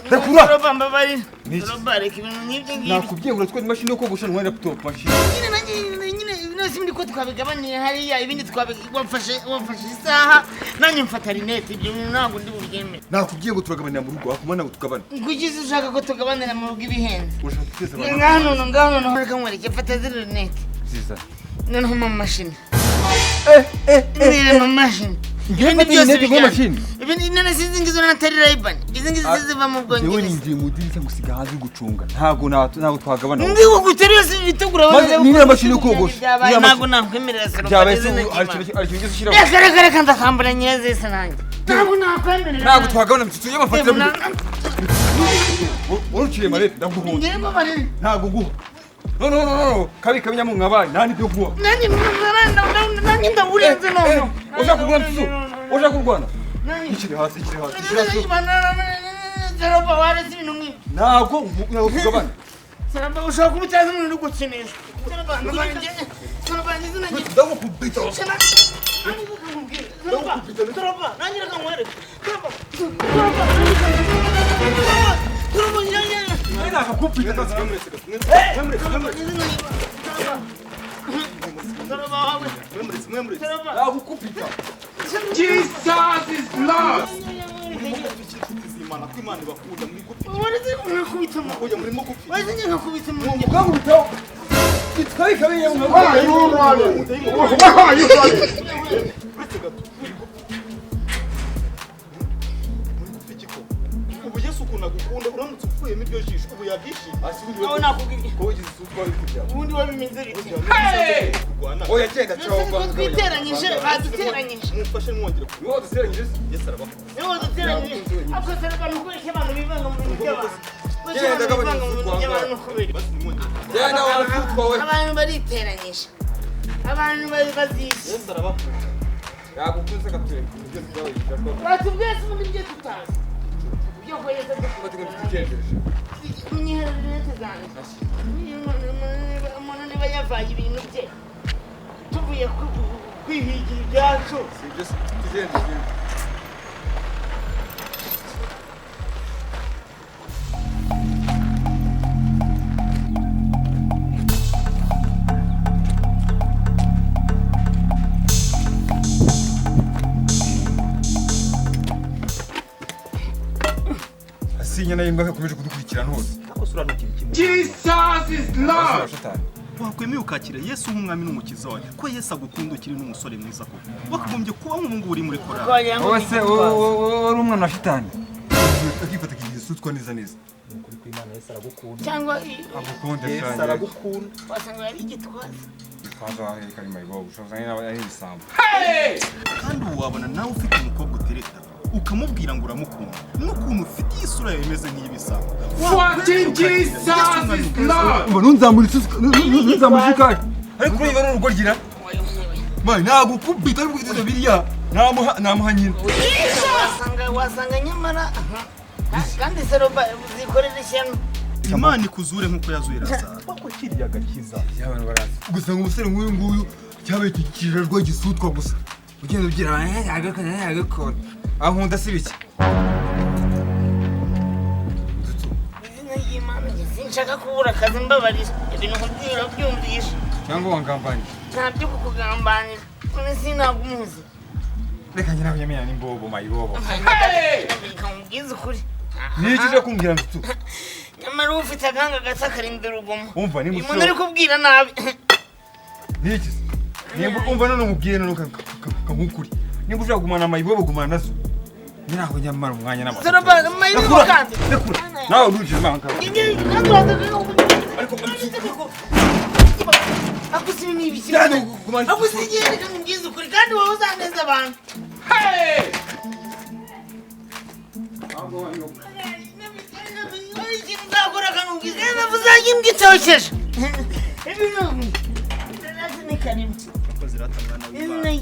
Ndakura. Roba mbabari. Roba reka ibintu nk'ibyo ngibyo. Nakubwiye ngo twari mashini yo kogosha n'wa laptop mashini. Nyine nose ndi ko twabigabaniye hariya ibindi twabigwafashe isaha nanjye mfata rinete ibyo ntabwo ndi bubyeme. Nakubwiye ngo turagabanira mu rugo akumana ngo tugabane. Kugize ushaka ko tugabanira mu rugo ibihenze. Ushaka twese abantu. Ngano reka nkwereke fata rinete. Ziza. Noneho mu mashini. Ni mu mashini. Ibindi byose bijya mashini. Ibindi none sizingizo na tari Ray-Ban. Izingizo ziva mu Bwongereza. Yewe ninjiye mu dirishya gusiga hanze gucunga. Ntago twagabana. Ndi guterera bitegura baze. Ni mashini yo kogosha. Ntago nakwemerera sero. Aricyo shira. Reka ndakambura nyireze nanjye. Ntago nakwemerera. Ntago twagabana mitsutsu y'amafatse. Uruciye mare ndaguhunze. Ntago guha. No. Kabi nyamu ngabani. Nani byo kuwa. Nani ndawurenze no. Oja kurwana mitsutsu. Oja kurwana. Ikiri hasi. Saraba wari sinu mwi. Ntago tugabana. Saraba ushaka kumutaza mu rugo kinesha. Saraba nizina ngi. Ndago kubita. Saraba nangira kamwere. Jesus is Lord. Gukunda uramutse upfuye mu byo jisho ubu yabyishima asubira aho nakubwiye ko ugize usutwa bikujya ubundi wabimeze bite oya genda cyangwa twiteranyije baduteranyije mufashe mwongere niwo duteranyije Yesu arabako niwo duteranyije akosera abantu kubeshya abantu bivanga mu bintu by'abantu genda gabanya usutwa genda wasutwa we abantu bariteranyije abantu bazishe Yesu arabako yagukunze gature ibyo byawe yishaka batubwiye se ubundi byo tutazi yo kweza mnyihererete zanjye umuntu niba yavaye ibintu bye tuvuye kwihigira ibyacu sibyo tugende Sinyana y'imbwa yakomeje kudukurikirana hose. Akosura Jesus is Lord. Wakwemeye ukakira Yesu nk'umwami n'umukiza wawe. Ko Yesu agukunda ukiri n'umusore mwiza ko. Wakagombye kuba nk'umungu uri muri korali. Wose uri umwana wa shitani. Akifata Yesu twwa neza. Ukuri kw'Imana Yesu aragukunda. Cyangwa agukunda cyane. Yesu aragukunda. wasanga yari igitwaza. Twaza ahe kari mayibo ushoza n'aba ari isambu. Kandi wabona nawe ufite umukobwa utereta. Ukamubwira ngo uramukunda n'ukuntu ufite isura yawe imeze nk'iy'ibisabo. Fucking Jesus is Lord. Nunzamushika. Ariko kuri ibara urugo gira. Mai nago kubita ariko giteze biriya. Namuha nyina. Wasanga nyamara kandi seroba zikorera ishyano. Imana ikuzure nk'uko yazuye Lazaro. Bako kirya gakiza. Y'abantu barazi. Gusa ngo umusore nk'uyu nguyu cyabaye kikirarwa gisutwa gusa. Ugenda ugira agakora. Ankunda sibiki. Izina ry'Imana sinshaka kubura akazi mbabarira. Ibintu nkubwira byumvisha. Cyangwa wangambanira. Ntabyo kukugambanira. None sinagumuzi. Reka ngira kunyamenya n'imbobo mayibobo. Kamubwiza ukuri. Niki cyo kumbwira ngo tu. Nyamara ufite aganga gasa karindira urugomo. Umva ni musoro. Umuntu ari kubwira nabi. Niki? Nimba umva none umubwiye none kankukuri. Nimba ushaka gumana mayibobo gumana nazo. Niraho nyamara umwanya n'amaso. Seroba mayibobo kandi. Nawe uruje manga. Ariko akusi ni ibiki. Akusi igihe kandi mbyiza ukuri kandi wowe uzaneza abantu.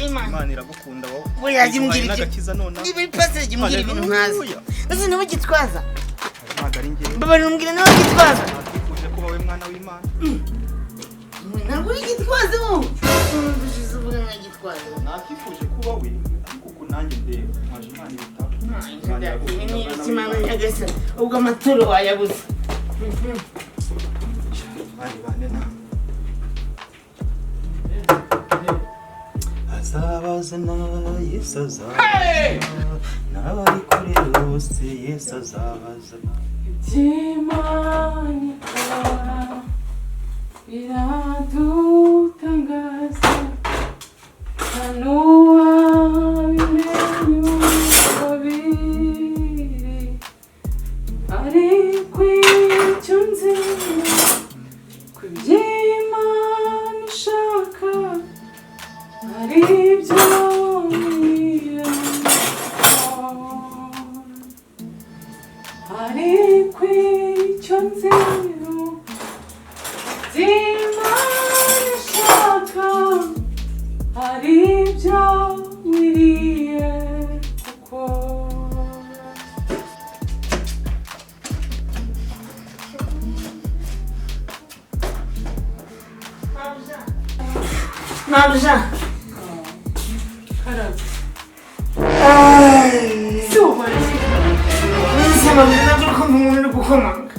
Imana iragukunda wowe. We yagimbwira iki? Niba ipasire gimbwira ibintu ntazi. Ese nawe gitwaza. Baba numbwira nawe gitwaza. Nakifuje kuba we mwana w'Imana. Ntabwo uri gitwaza wowe. Ndushize uvuga nka gitwaza. Nakifuje kuba we ariko nanjye ndeba. Maje Imana ibitabo. Kimana nyagasa ubwo amaturo wayabuze. Azabazana Yesu azabazana n'abari kure bose Yesu azabazana. Imana ikora biradutangaza nta n'uwabimenye uko biri ariko icyo nzi ko iby'Imana ishaka ari byo nkwiye ariko icyo nzi iby'Imana ishaka ari byo nkwiye gukora. Mabuja. Karaza. Nisema nabwo ko umuntu uri gukomanga.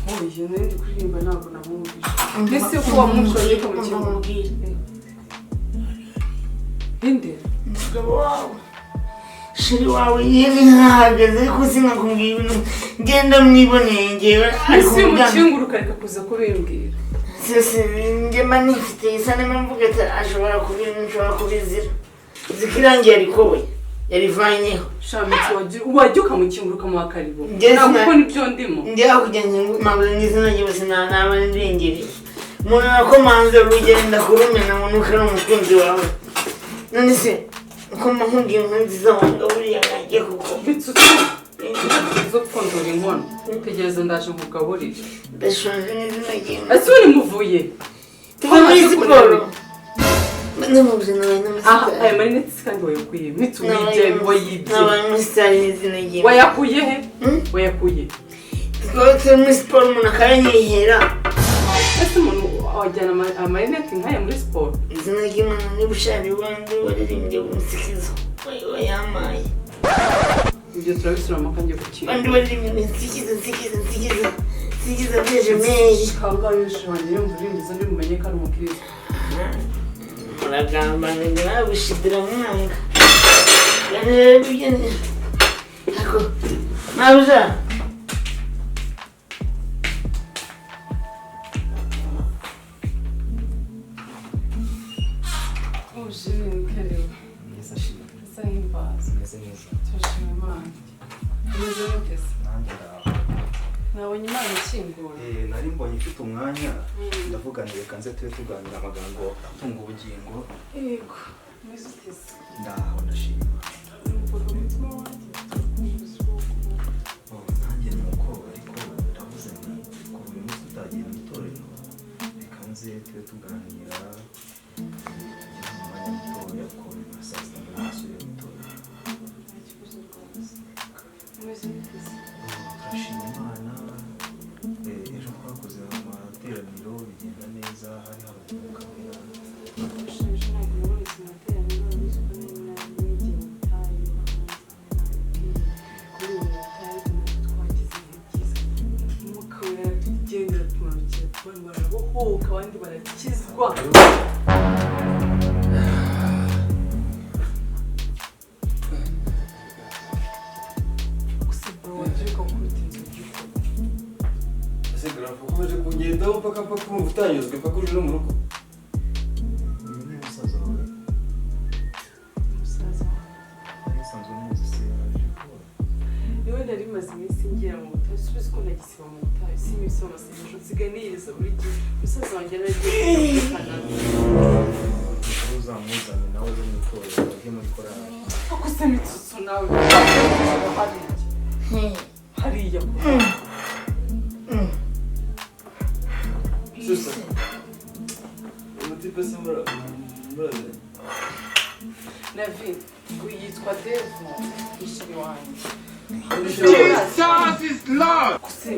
Oye, ndi kuririmba ntabwo namwumvise. Mbese ko wamushoye ko mukimubwira. Inde. Umugabo wawe. Shiri wawe yene hahagaze ariko sinakubwira ibintu ngenda mwiboneye ngewe ariko Ese mukinguru kareka kuza kubimbwira. Sese ngema nifite isane mvuga ati ashobora kubizira. Zikirangiye ariko we yarivanyeho. Shamitsi wajuka mukinguruka mu akaribo. Ntabwo nibyo ndimo. Njya kugenda mabwe n'izina ryose naba ndengeri. Umuntu nakomanze urugenda kurumena ngo nuko ari umukunzi wawe. None se uko mahungiye nziza wanga buriya nagiye kuko mitsutsu zo kondora inkono. Tegereza ndaje mugaburira. ndashonje n'izina ry'Imana. Ese uri muvuye? Tuva muri siporo. Namubuze nabaye n'amasitari. Aya marinete kandi wayakuye mitsu wibye wayibye. Nabaye n'amasitari n'izina ry'Imana. Wayakuye he? Wayakuye. Twe muri siporo umuntu akayanyihera. Ese umuntu wajyana amarinete nkaya muri siporo? Izina ry'Imana niba ushaka iwanjye waririmbye umusikizo wayamaye. Ibyo turabisubiramo kandi gukira. Bandi waririmbye nsikiza byeje meyi. Kangahe yishanje yumva urindiza ndi mumenye ko ari umukristo. Muragamba ngo nabushidira mwanga. Rero ibyo ni ako mabuja. Ujini karibu. Yesu ashimwe. Sahimbaza. Meze neza. Turashima Imana. Umeze mutese. Nanjye ndaho. Nabonye Imana ikingura. Nari mbonye ufite umwanya ndavuga nti reka nze tube tuganira amagambo atunga ubugingo. Yego. Umeze utese. Ndaho ndashima. Umvuga umutima wanjye. Nanjye nuko ariko ndavuze nti kuva uyu munsi utagiye mu itorero reka nze tube tuganira umwanya mutoya ko saa sita mbere nasubiye mu itorero. Nta kibazo rwose. Umeze mutese. Turashima Imana. Ejo twakoze amateraniro bigenda neza hari umwuka wera. Ushaje ntabwo nabonetse mu materaniro uzi ko n'igihe mutaye kuri ubu mutaye twagize ibihe byiza. Umwuka wera tugendera tumanukira tubona barabohoka abandi barakizwa. Gusa bro wabyuka kuruta inzoga ukora. Ese graph ukomeje kungendaho paka kumva utanyuzwe paka uje no mu rugo. Uyu ni musaza wawe. Umusaza wawe. Nari nsanzwe muzi se yaje kuba. Niwe nari maze iminsi ngera mu butayu subiza ko nagisiba mu butayu si iminsi y'amasengesho nsigaye niyiriza buri gihe umusaza wanjye naragiye kumvikana Uzamuzane nawe uje mu itorero ajye muri korali. ako se mitsutsu nawe hariya Susa. Umutipe se muraze. Navi uyu yitwa Devo ishiri wanjye. Jesus is Lord. Kuse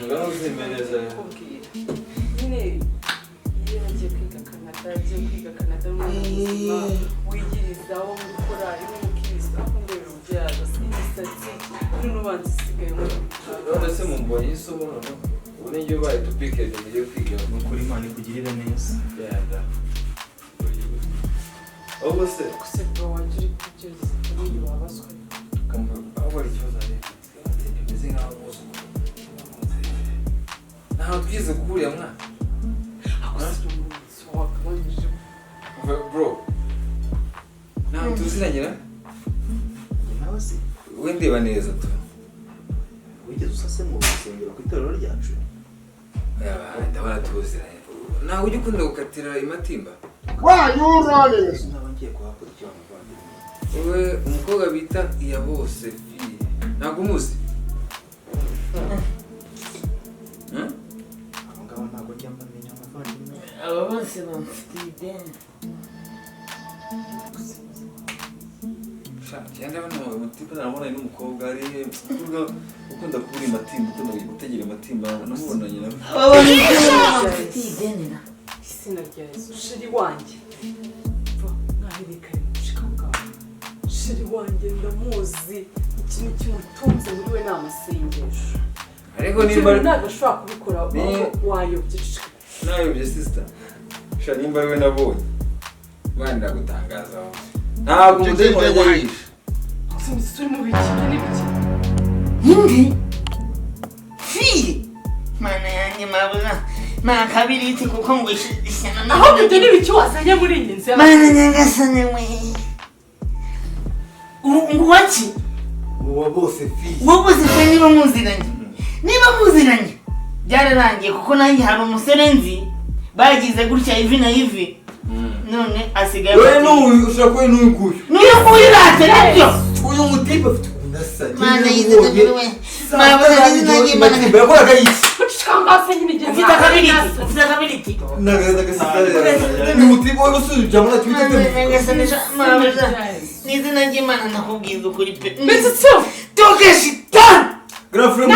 Ngaho uzimeneza. kubwira nyine iyo yagiye mugeze aho muri korari n'umukristo aho ngorera ubyaza imisatsi n'ubanza isigaye muri none se mumbonye isomo ubu n'iyo ubaye tupikete mugiye kwiga nukuri Imana ikugirire neza yaga ahubwo se gusa bro wanjye uri kugerageza kuri wabaswe aho bari ikibazo ari imeze nk'aho bose ntaho twize guhurira mwana bro ntaho tuzinanyira nawe se we ndeba neza tu wigeze usase mu rusengero ku itorero ryacu ndabona tuziranye ntawe ujya ukunda gukatira imatimba sinaba ngiye kuhakurikira umuvandimwe wowe umukobwa bita iya bose ntabwo umuzi abo ngabo ntabwo njya mbamenya umuvandimwe aba bose bamfitiye ideni ndabona umutipe naramubonanye n'umukobwa ari ukunda kubura imatimba ukunda gutegera imatimba namubonanye nawe aba bose bamfitiye ideni na izina rya Yesu sheri wanjye va mwaherekanye mushika bwawe sheri wanjye ndamuzi ikintu kimutunze muri we ni amasengesho ariko nimba ntabwo ashobora kubikora wayobye nayobye sister sha nimba ariwe nabonye mwana ndagutangaza ntabwo umudayimoni ajya yihisha sinzi turi mu bikino n'ibiki Hindi Fili Mana yanjye mabura Ma kabiriti kuko ngo ishyana aho ibyo n'ibiki wazanye muri iyi nzu Mana nyagasane we Uwaki uwa bose fi Wowe bose fe niba muziranye byararangiye kuko nanjye hari umusore nzi bagize gutya ivi na ivi none asigaye wewe n'uyu ushobora kuba n'uyu n'uyu nguyu rate nabyo uyu mutipe afite ubudasa Mana yize kuri we mabura nanjye Mana yakoraga iki ucikangase nyine igihe ufite akabiriti ni mutipe wowe usubira muri ati witete n'izina ry'Imana nakubwiza ukuri pe mitsutsu toke shitani grafre ni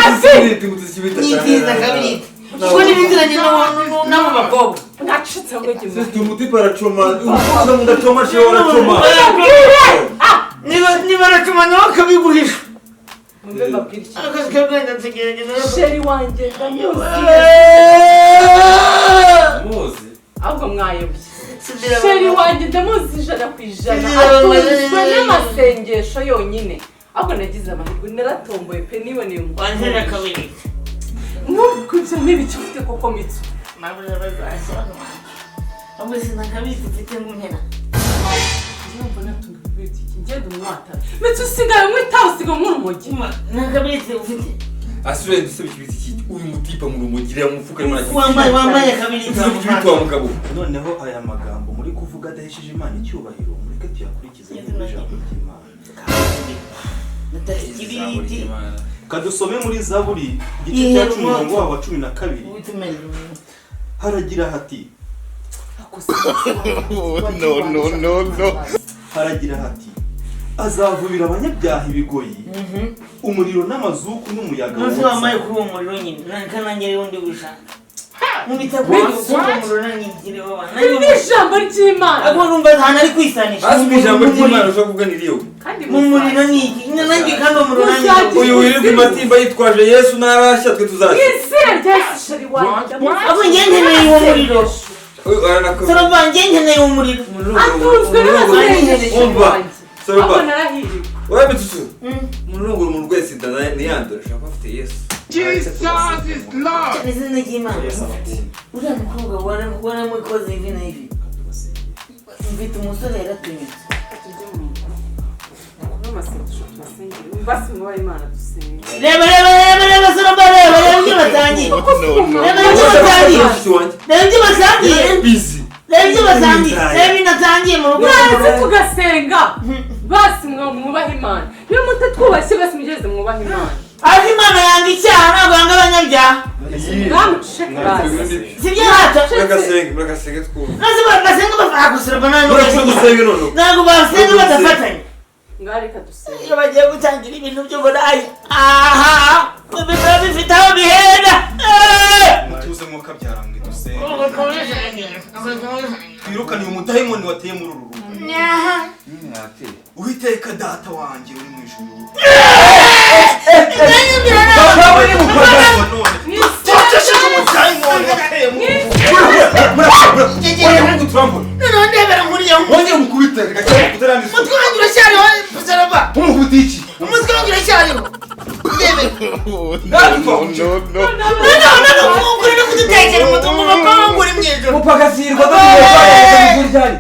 byiza kabiriti kuko n'ibiziranye n'abo bakobwa nacitse ngo igihe Sisi umutipe aracoma umukozi mudacoma shiwe aracoma niba aracoma nawe akabigurisha mumbe mbabwira iki akazi kagenda tugerageza sheri wanjye ndamuzi muzi ahubwo mwayobye sheri wanjye ndamuzi ijana ku ijana atunzwe n'amasengesho yonyine ahubwo nagize amahirwe naratomboye pe niboneye wanjye akabiriti nubwo ibyo n'ibiki ufite koko mitsu mabura bazashya ahubwo sinakabiriti mfite nk'umpera numva natunga ibibiriti iki ngenda umwatara mitsu usigaye mwitaho usigaye nk'urumogi nakabiriti ufite asubire dusebe ikibiti iki uyu mutipe mu rumugire mu mufuka wambaye akabiriti ikibiti wa mugabo noneho aya magambo muri kuvuga adahesheje Imana icyubahiro mureke tuyakurikize mu ijambo ry'Imana ikibiriti kadusome muri Zaburi igice cya 10 umurongo wa 12 haragira hati haragira hati azavubira abanyabyaha ibigoyi umuriro n'amazuku n'umuyaga nose wambaye kuri uwo muriro nyine kanangereho undi wishaka mubitagwa umuriro nanyigireho iri ni ijambo ry'Imana ahubwo numva ahantu ari kwisanisha asubire ijambo ry'Imana ushobora kuganira iyo mu muriro ni iki nanjye kandi uwo muriro nanjye uyu wirirwa imatimba yitwaje Yesu narashya twe tuzashya izina rya Yesu sheri wanjye ahubwo njye nkeneye uwo muriro soroba njye nkeneye uwo muriro atunzwe n'amasengesho wanjye ahubwo narahiriwe wowe mitsutsu munurungura umuntu wese ntiyandure ushobora kuba afite Yesu izina ry'Imana uriya mukobwa waramukoze ivi na ivi mfite umusore yaratunyutse reba soroba reba ibyo batangiye reba inatangiye mu rugo mwaze tugasenga basi mwubaha Imana niyo mutatwubashye basi mugeze mwubaha Imana ariko Imana yanga icyaha ntabwo yanga abanyabyaha mwamucishe basi sibyo hato muragasenga twumva maze bagasenga bafata gusoroba ntabwo basenga badafatanya ngaho reka dusenge iyo bagiye gutangira ibintu by'uburaya aha biba bifite aho bihera mutuze mwuka byaramwe dusenge twirukane uyu mudayimoni wateye muri uru rugo ati Uwiteka data wanjye uri mu ijuru. Papa we ni mukora noneho ndebera nkuriyeho wongera umukubita reka cyane kutarandisa umutwe wanjye uracyariho saraba umukubita iki umutwe wanjye uracyariho ndebera no ungure no kudutekera umutwe ngo papa ngure mwijoro upakasirwa dore cyane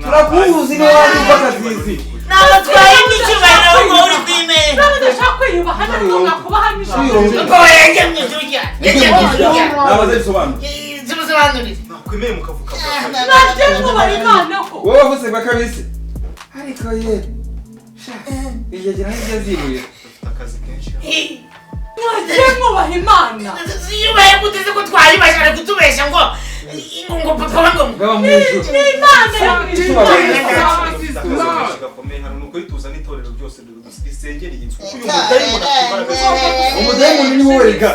turakuzi ni wandi upakasizi nabatwaye n'icyubahiro ngo uri kwimera ndashaka kwiyubaha ntabwo ngakubaha n'ijoro ngo yajya mwijoro cyane nabaze bisobanura zimusobanurire Nakwemeye mukavuka. ntabyo mwubaha Imana ko wowe wavuze bakabise ariko ye iyo gira n'ibyo zibuye Dufite akazi kenshi. ntabyo mwubaha Imana ziyubaye guteze ko twayibashara kutubesha ngo papa ngo baba mu ijuru ni Imana y'ijuru Gakomeye hano nuko rituza n'itorero ryose risengera iyi nzu. umudayimoni ni wowe rega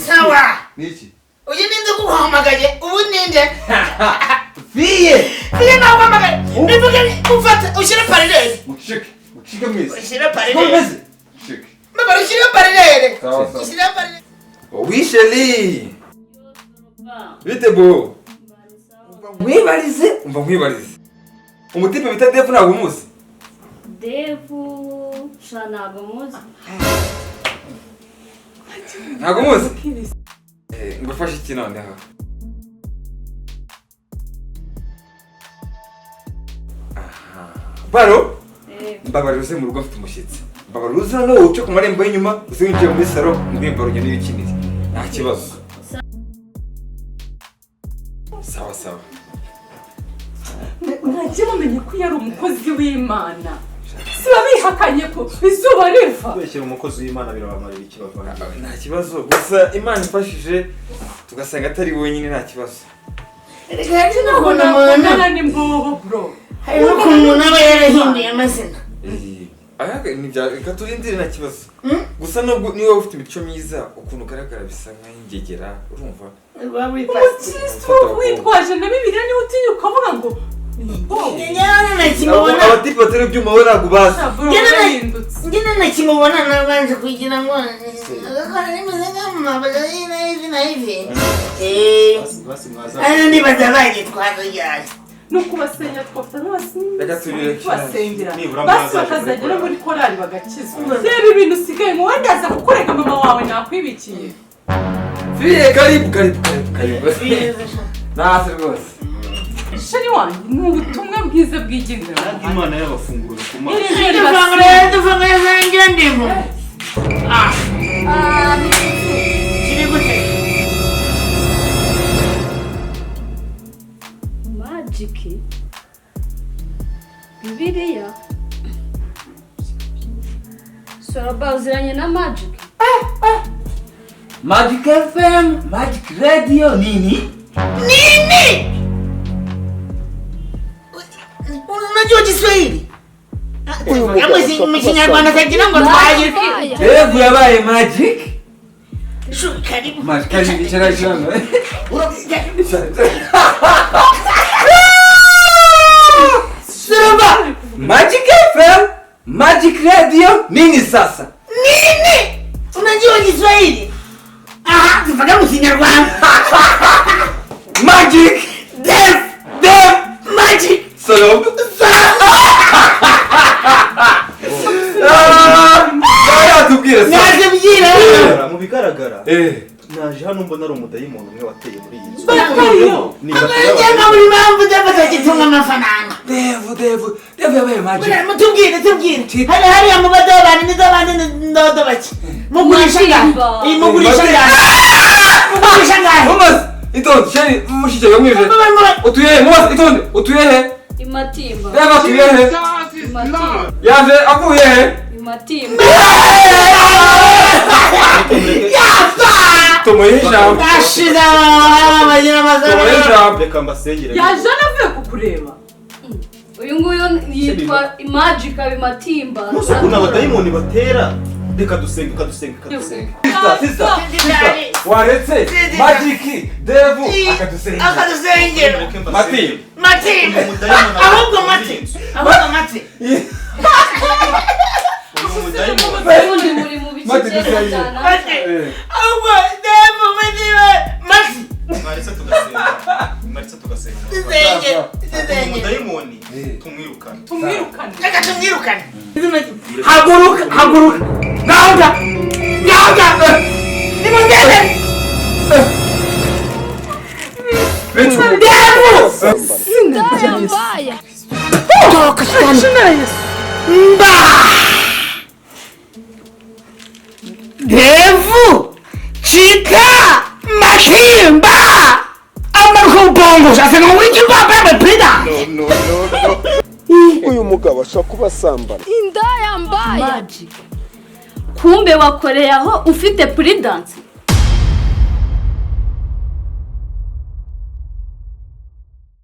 sawa niki uyu ninde kuguhamagaye ubu ninde fiye iyo naguhamagaye bivuga ufata ushyire parirere mucike mwese ushyire parirere komeze mucike mbabara ushyire parirere sawa sawa ushyire parirere oui chérie bite bo umva nkwibarize umutipe bita Devu ntabwo umuzi Devu ntabwo muzi. ntabwo umuzi ngufashe iki noneho baro mbabarira uze mu rugo mfite umushyitsi mbabarira uze noneho uce ku marembo y'inyuma uze winjiye muri salo mbwimba rugendo y'ikiniri nta kibazo sawa sawa mwagiye mumenye ko yari umukozi w'Imana siba bihakanye ko izuba riva Kubeshyira umukozi w'Imana birabamarira ikibavanga. nta kibazo gusa Imana ifashije tugasanga atari wenyine nta kibazo reka ntabwo nakundana n'imbobo bro hari n'ukuntu umuntu aba yarahinduye amazina reka turindire nta kibazo gusa nubwo niba ufite imico myiza ukuntu ugaragara bisa nk'ingegera urumva umukristo witwaje na Bibiliya niba utinya ukavuga ngo abatipe batari ibyuma we ntabwo bazi ngena na kimubona nabanje kugira ngo agakora rimeze nk'amamabaza y'ivi na ivi hano nibaza bagitwaza ryari ni ukubasengera twafata Reka turire nk'abasengera nibura basi mwazaje bakazagera muri muri korali bagakizwa reba ibintu usigaye mu wenda aza kukurega mama wawe nakwibikiye fiye karibu nase rwose shari wanjye ni ubutumwa bwiza bwigendera Kandi Imana yabafungura ku maso. dufangure zanjye ndimo kiri gute Magiki. Bibiliya. Soraba uziranye na Magic. Magic FM Magic Radio nini unajua Kiswahili mu Kinyarwanda kagira ngo twaje Devu yabaye Magic karibu Magic karibu cyane Saba Magic FM Magic Radio nini sasa nini unajua Kiswahili tufaga mu Kinyarwanda Magic Dev Magic Solo tubwire naje byira Mu bigaragara naje hano mbona ari umudayimoni umwe wateye muri iyi nzu. bakariyo Ngenda muri mpamvu ndabazagitunga amafaranga Devu yabaye Magic tubwire hariya mu badobani n'izabandi ndodo bake mugurisha ngahe mugurisha ngahe Mumaze itonde sheri mushike yomwije utuyehe mumaze itonde utuyehe Imatimba. Reba tuyehe Imatimba. yaje avuye he Imatimba. tumuhisha ndashira abagira amazina tumuhisha Reka mbasengere. yaje anavuye kukureba Uyu nguyu yitwa Magic Bimatimba. Musa kuna abadayimoni batera. Reka dusenge. Sister waretse Magic Devu akadusengera akadusengera Mati matimba ahubwo mati ubundi muri mu bice cyera cyane ahubwo demo madiwe mati Marisa tugasenga umudayimoni tumwirukane reka tumwirukane haguruka ngaho nimugende nindaya mbaya toka shitani mba devu chika matimba amaruko sasa ngo wiki baba pida uyu mugabo ashobora kuba asambana nindaya mbaya kumbe wakoreye aho ufite prudence